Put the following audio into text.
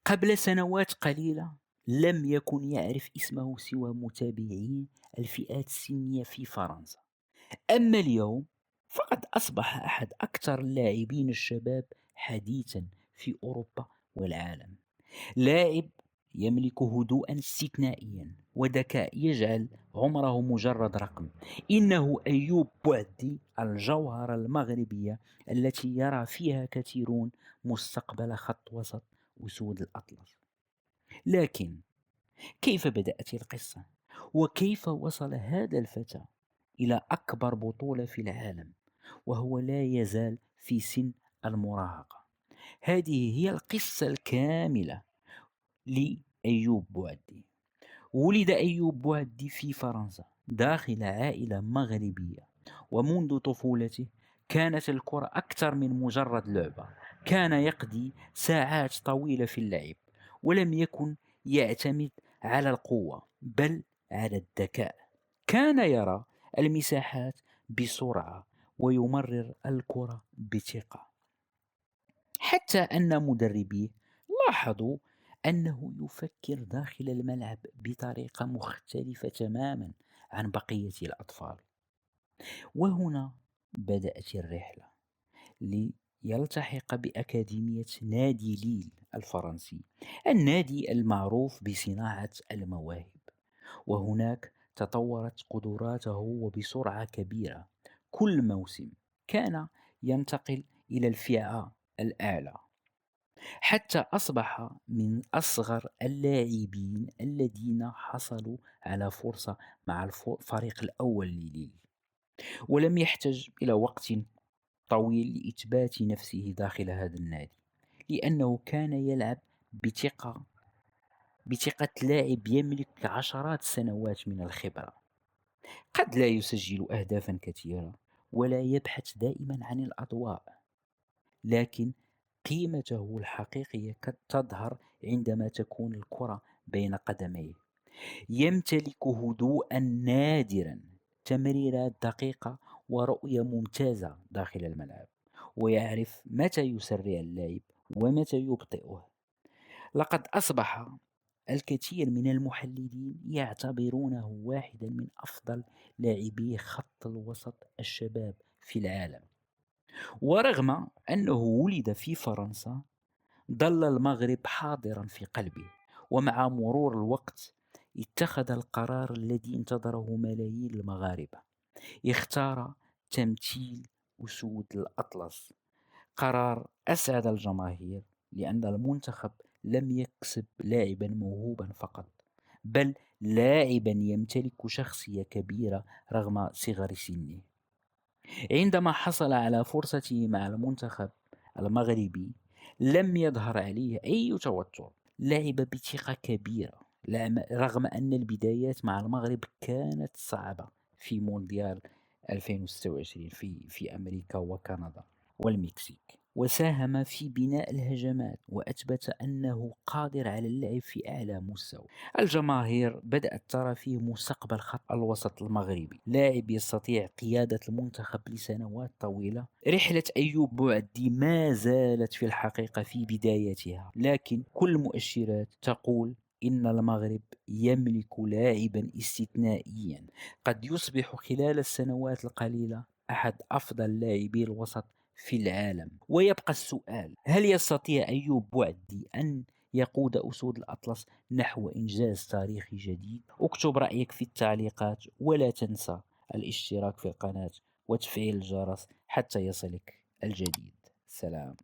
قبل سنوات قليلة لم يكن يعرف اسمه سوى متابعين الفئات السنية في فرنسا. أما اليوم فقد أصبح أحد أكثر اللاعبين الشباب حديثا في أوروبا والعالم. لاعب يملك هدوءا استثنائيا وذكاء يجعل عمره مجرد رقم. إنه أيوب بوعدي، الجوهرة المغربية التي يرى فيها كثيرون مستقبل خط وسط أسود الأطلس. لكن كيف بدأت القصة؟ وكيف وصل هذا الفتى إلى أكبر بطولة في العالم وهو لا يزال في سن المراهقة؟ هذه هي القصة الكاملة لأيوب بوعدي. ولد أيوب بوعدي في فرنسا داخل عائلة مغربية، ومنذ طفولته كانت الكرة أكثر من مجرد لعبة. كان يقضي ساعات طويلة في اللعب، ولم يكن يعتمد على القوة بل على الذكاء. كان يرى المساحات بسرعة ويمرر الكرة بثقة، حتى أن مدربيه لاحظوا أنه يفكر داخل الملعب بطريقة مختلفة تماما عن بقية الأطفال. وهنا بدأت الرحلة ليلتحق بأكاديمية نادي ليل الفرنسي، النادي المعروف بصناعة المواهب. وهناك تطورت قدراته وبسرعة كبيرة. كل موسم كان ينتقل إلى الفئة الأعلى، حتى أصبح من أصغر اللاعبين الذين حصلوا على فرصة مع الفريق الأول لليل. ولم يحتج إلى وقت طويل لإثبات نفسه داخل هذا النادي، لأنه كان يلعب بثقة لاعب يملك عشرات السنوات من الخبرة. قد لا يسجل أهدافا كثيرة ولا يبحث دائما عن الأضواء، لكن قيمته الحقيقية قد تظهر عندما تكون الكرة بين قدميه. يمتلك هدوءا نادرا، تمريرات دقيقة، ورؤية ممتازة داخل الملعب، ويعرف متى يسرع اللعب ومتى يبطئه. لقد أصبح الكثير من المحللين يعتبرونه واحدا من أفضل لاعبي خط الوسط الشباب في العالم. ورغم أنه ولد في فرنسا، ظل المغرب حاضرا في قلبه. ومع مرور الوقت اتخذ القرار الذي انتظره ملايين المغاربة. اختار تمثيل أسود الأطلس، قرار أسعد الجماهير، لأن المنتخب لم يكسب لاعبا موهوبا فقط، بل لاعبا يمتلك شخصية كبيرة رغم صغر سنه. عندما حصل على فرصته مع المنتخب المغربي لم يظهر عليه أي توتر. لعب بثقة كبيرة رغم أن البدايات مع المغرب كانت صعبة في مونديال 2026 في أمريكا وكندا والمكسيك. وساهم في بناء الهجمات وأثبت أنه قادر على اللعب في أعلى مستوى. الجماهير بدأت ترى فيه مستقبل خط الوسط المغربي، لاعب يستطيع قيادة المنتخب لسنوات طويلة. رحلة أيوب بوعدي ما زالت في الحقيقة في بدايتها، لكن كل المؤشرات تقول إن المغرب يملك لاعبا استثنائيا قد يصبح خلال السنوات القليلة أحد أفضل لاعبي الوسط في العالم. ويبقى السؤال: هل يستطيع أيوب بوعدي أن يقود أسود الأطلس نحو إنجاز تاريخي جديد؟ اكتب رأيك في التعليقات، ولا تنسى الاشتراك في القناة وتفعيل الجرس حتى يصلك الجديد. سلام.